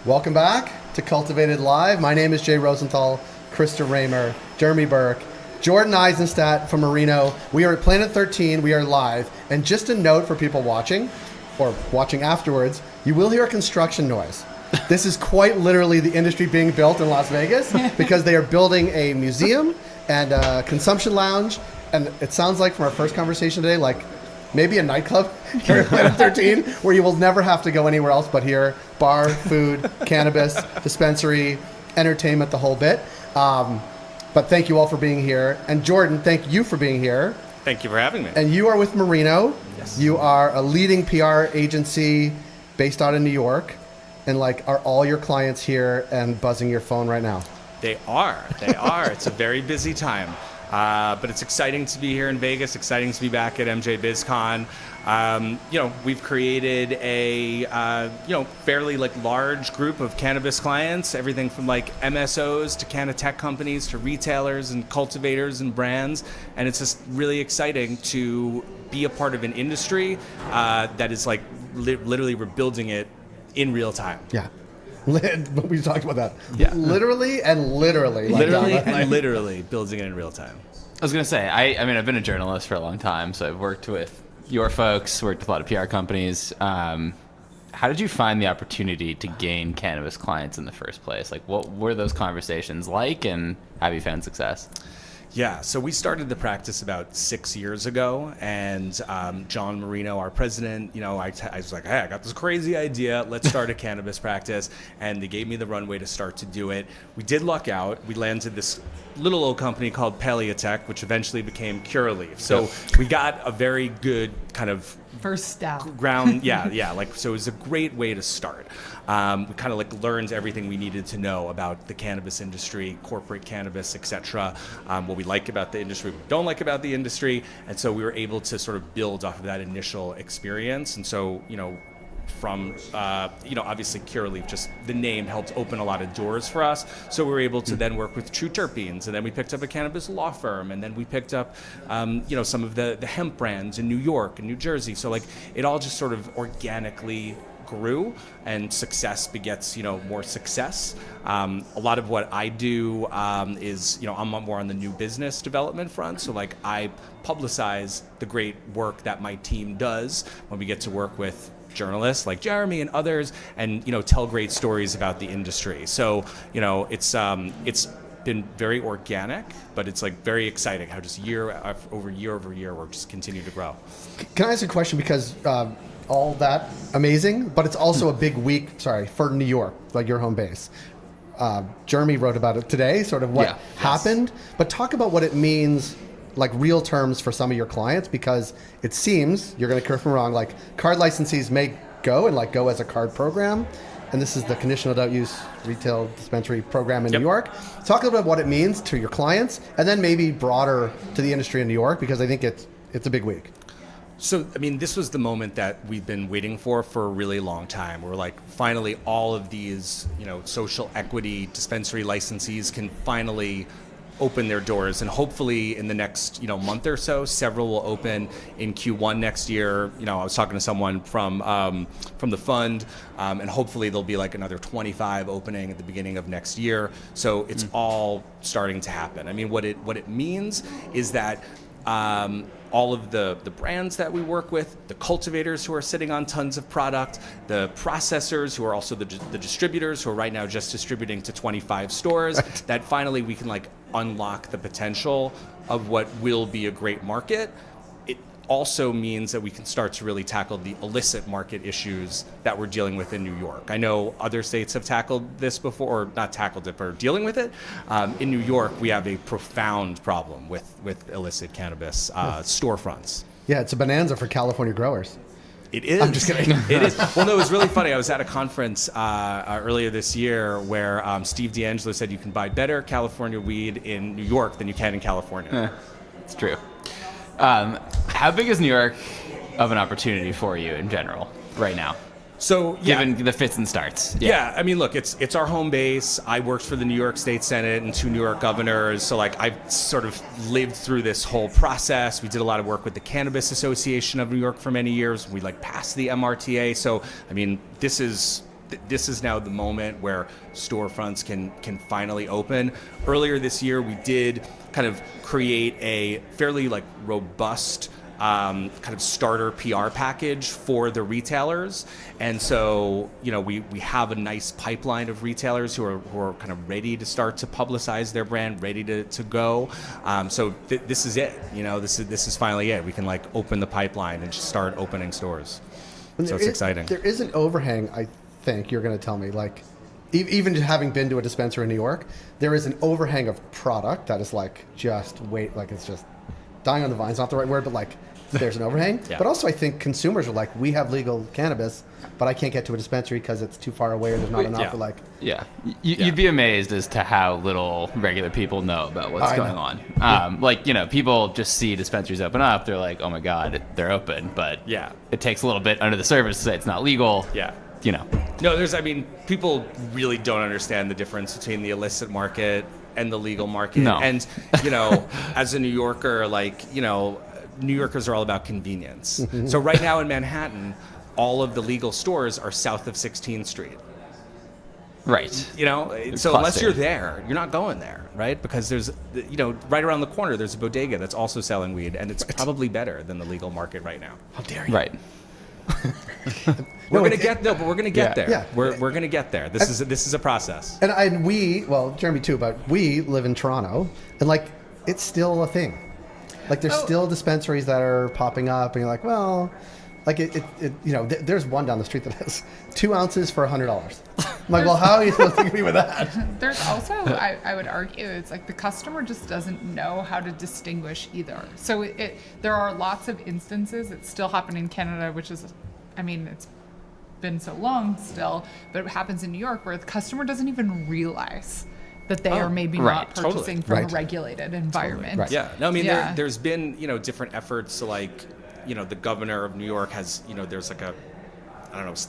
Welcome back to Cultivated Live. My name is Jay Rosenthal, Krista Raymer, Jeremy Burke, Jordan Isenstadt from Marino. We are at Planet 13. We are live. And just a note for people watching or watching afterwards, you will hear a construction noise. This is quite literally the industry being built in Las Vegas because they are building a museum and a consumption lounge. And it sounds like from our first conversation today, like maybe a nightclub here at Planet 13 where you will never have to go anywhere else but here. Bar, food, cannabis, dispensary, entertainment, the whole bit. But thank you all for being here. And Jordan, thank you for being here. Thank you for having me. And you are with Marino. Yes. You are a leading PR agency based out in New York. And like, are all your clients here and buzzing your phone right now? They are. It's a very busy time. But it's exciting to be here in Vegas, exciting to be back at MJ BizCon. We've created a, fairly large group of cannabis clients, everything from MSOs to canna tech companies to retailers and cultivators and brands. And it's just really exciting to be a part of an industry that is literally we're building it in real time. Yeah. We talked about that. Yeah. Literally and literally. Literally building it in real time. I was going to say, I've been a journalist for a long time, so I've worked with your folks, worked with a lot of PR companies. How did you find the opportunity to gain cannabis clients in the first place? What were those conversations like, and have you found success? Yeah, so we started the practice about 6 years ago, and John Marino, our president, I was like, hey, I got this crazy idea. Let's start a cannabis practice, and they gave me the runway to start to do it. We did luck out. We landed this little old company called Paleotech, which eventually became Curaleaf. So we got a very good kind of first step ground. So it was a great way to start. We kind of learned everything we needed to know about the cannabis industry, corporate cannabis, etc. What we like about the industry, what we don't like about the industry, and so we were able to sort of build off of that initial experience. And so from obviously Curaleaf, just the name helped open a lot of doors for us. So we were able to then work with True Terpenes, and then we picked up a cannabis law firm, and then we picked up some of the hemp brands in New York and New Jersey. So it all just sort of organically grew, and success begets more success. A lot of what I do is I'm more on the new business development front, so I publicize the great work that my team does when we get to work with journalists like Jeremy and others, and tell great stories about the industry. So it's been very organic, but it's very exciting how just year over year we're just continue to grow. Can I ask a question? Because all that amazing, but it's also a big week, for New York, your home base. Jeremy wrote about it today, sort of what happened, but talk about what it means, real terms for some of your clients, because it seems, you're going to correct me wrong, card licensees may go and go as a card program, and this is the conditional adult use retail dispensary program in New York. Talk a little bit about what it means to your clients, and then maybe broader to the industry in New York, because I think it's a big week. So, this was the moment that we've been waiting for a really long time. We're finally all of these, social equity dispensary licensees can finally open their doors, and hopefully in the next, month or so, several will open in Q1 next year. I was talking to someone from the fund, and hopefully there'll be another 25 opening at the beginning of next year. So it's all starting to happen. What it means is that all of the brands that we work with, the cultivators who are sitting on tons of product, the processors who are also the distributors who are right now just distributing to 25 stores, that finally we can unlock the potential of what will be a great market. It also means that we can start to really tackle the illicit market issues that we're dealing with in New York. I know other states have tackled this before, or not tackled it, but are dealing with it. In New York, we have a profound problem with illicit cannabis storefronts. Yeah, it's a bonanza for California growers. It is. I'm just kidding. It is. Well, no, it was really funny. I was at a conference earlier this year where Steve D'Angelo said you can buy better California weed in New York than you can in California. It's true. How big is New York of an opportunity for you in general right now? So given the fits and starts. Yeah, look, it's our home base. I worked for the New York State Senate and 2 New York governors, so I've sort of lived through this whole process. We did a lot of work with the Cannabis Association of New York for many years. We passed the MRTA. So this this is now the moment where storefronts can finally open. Earlier this year, we did kind of create a fairly like robust kind of starter PR package for the retailers. And so, we have a nice pipeline of retailers who are kind of ready to start to publicize their brand, ready to go. So this is it. This is finally it. We can like open the pipeline and just start opening stores. So it's exciting. There is an overhang, I think you're going to tell me, like even just having been to a dispensary in New York, there is an overhang of product that is like just like it's just dying on the vine. It's not the right word, but like there's an overhang. Yeah. But also I think consumers are like, we have legal cannabis, but I can't get to a dispensary because it's too far away or there's not enough. Yeah. For like, You'd be amazed as to how little regular people know about what's going on. People just see dispensaries open up. They're like, oh my God, they're open. But it takes a little bit under the surface to say it's not legal. Yeah. No, people really don't understand the difference between the illicit market and the legal market. No. And, as a New Yorker, New Yorkers are all about convenience. So right now in Manhattan, all of the legal stores are south of 16th Street. Right. So unless you're there, you're not going there, right? Because there's, right around the corner, there's a bodega that's also selling weed, and it's probably better than the legal market right now. How dare you? Right. We're gonna get there. Yeah. We're gonna get there. This is a process. And Jeremy too, but we live in Toronto, and like it's still a thing. Like there's still dispensaries that are popping up, and you're like, well, like there's one down the street that has 2 ounces for $100. I'm like, well, how are you supposed to compete with that? There's also, I would argue, it's like the customer just doesn't know how to distinguish either. So there are lots of instances, it's still happening in Canada, which is, it's been so long still, but it happens in New York where the customer doesn't even realize that they are maybe not purchasing from a regulated environment. Right. Yeah. No, there's been, different efforts to the governor of New York has, there's like a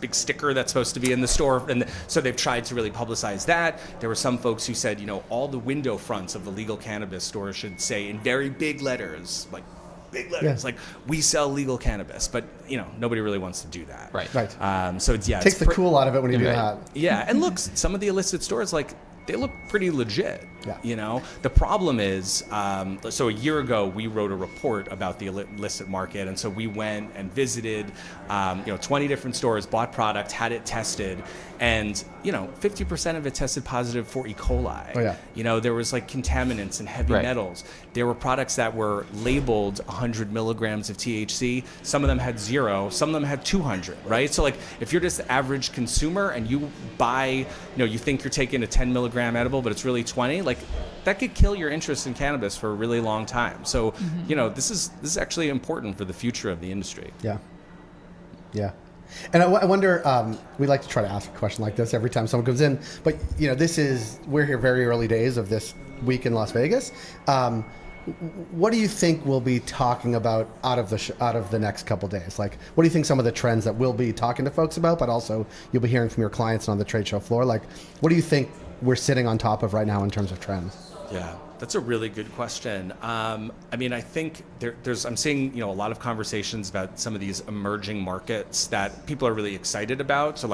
big sticker that's supposed to be in the store. And so they've tried to really publicize that. There were some folks who said, all the window fronts of the legal cannabis store should say in very big letters, like we sell legal cannabis, but nobody really wants to do that. Right. So it's Takes the cool out of it when you do that. Yeah. And look, some of the illicit stores, they look pretty legit. Yeah. The problem is, so a year ago we wrote a report about the illicit market, and so we went and visited, 20 different stores, bought product, had it tested, and 50% of it tested positive for E. coli. Oh, yeah. There was like contaminants and heavy metals. There were products that were labeled 100 milligrams of THC. Some of them had 0. Some of them had 200. Right. So if you're just the average consumer and you buy, you think you're taking a 10 milligram edible, but it's really 20. That could kill your interest in cannabis for a really long time. So, this is actually important for the future of the industry. Yeah. Yeah. And I wonder, we like to try to ask a question like this every time someone comes in, but we're here very early days of this week in Las Vegas. What do you think we'll be talking about out of the next couple days? What do you think some of the trends that we'll be talking to folks about, but also you'll be hearing from your clients on the trade show floor? What do you think we're sitting on top of right now in terms of trends? Yeah, that's a really good question. I think I'm seeing, a lot of conversations about some of these emerging markets that people are really excited about. So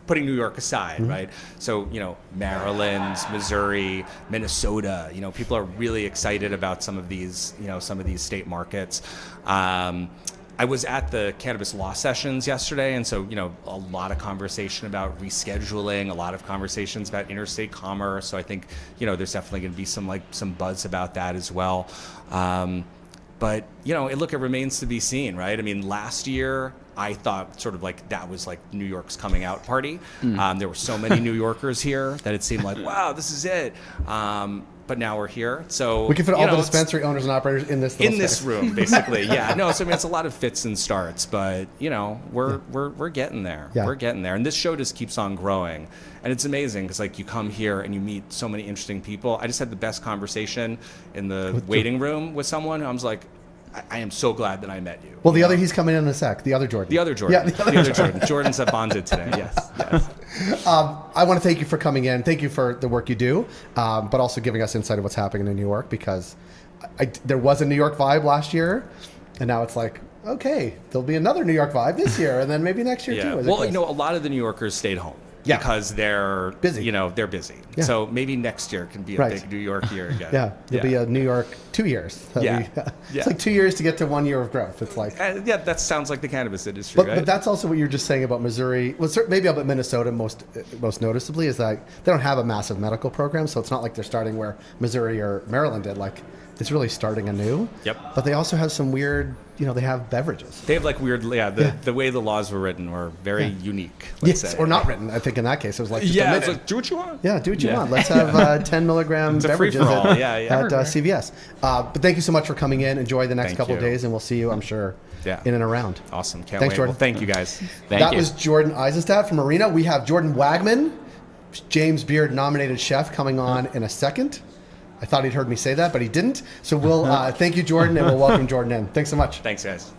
putting New York aside, right? So, Maryland, Missouri, Minnesota, people are really excited about some of these state markets. I was at the cannabis law sessions yesterday, and so, a lot of conversation about rescheduling, a lot of conversations about interstate commerce. So I think, there's definitely going to be some buzz about that as well. But, it remains to be seen, right? Last year, I thought sort of that was New York's coming out party. There were so many New Yorkers here that it seemed like, wow, this is it. But now we're here, so we can fit all the dispensary owners and operators in this room, basically. Yeah, no. So it's a lot of fits and starts, but we're getting there. Yeah. We're getting there, and this show just keeps on growing, and it's amazing because you come here and you meet so many interesting people. I just had the best conversation in the waiting room with someone. I was like, I am so glad that I met you. Well, he's coming in a sec. The other Jordan. The other Jordan. Yeah, the other Jordan. Jordan's have bonded today. Yes. I want to thank you for coming in. Thank you for the work you do, but also giving us insight of what's happening in New York, because there was a New York vibe last year, and now it's okay, there'll be another New York vibe this year, and then maybe next year too. Well, a lot of the New Yorkers stayed home. Yeah. Because they're busy. They're busy. Yeah. So maybe next year can be a big New York year again. Yeah, you'll be a New York 2 years. Yeah. It's like 2 years to get to 1 year of growth. It's like, that sounds like the cannabis industry, right? but that's also what you're just saying about Missouri. Well, maybe about Minnesota most noticeably is that they don't have a massive medical program, so it's not like they're starting where Missouri or Maryland did. Like, it's really starting anew. Yep. But they also have some weird, they have beverages. They have like weird, the way the laws were written were very unique. Let's say. Or not written. I think in that case it was like just a it's minute. like, do what you want. Yeah, do what you want. Let's have 10 milligram It's a beverages free-for-all. at, Yeah. at CVS. But thank you so much for coming in. Enjoy the next Thank couple of you. days, and we'll see you, I'm sure, Yeah. in and around. Awesome. Can't Thanks, wait. Jordan. Well, thank you guys. That you. was Jordan Isenstadt from Marino. We have Jordan Wagman, James Beard nominated chef, coming on in a second. I thought he'd heard me say that, but he didn't. So we'll thank you, Jordan, and we'll welcome Jordan in. Thanks so much. Thanks, guys.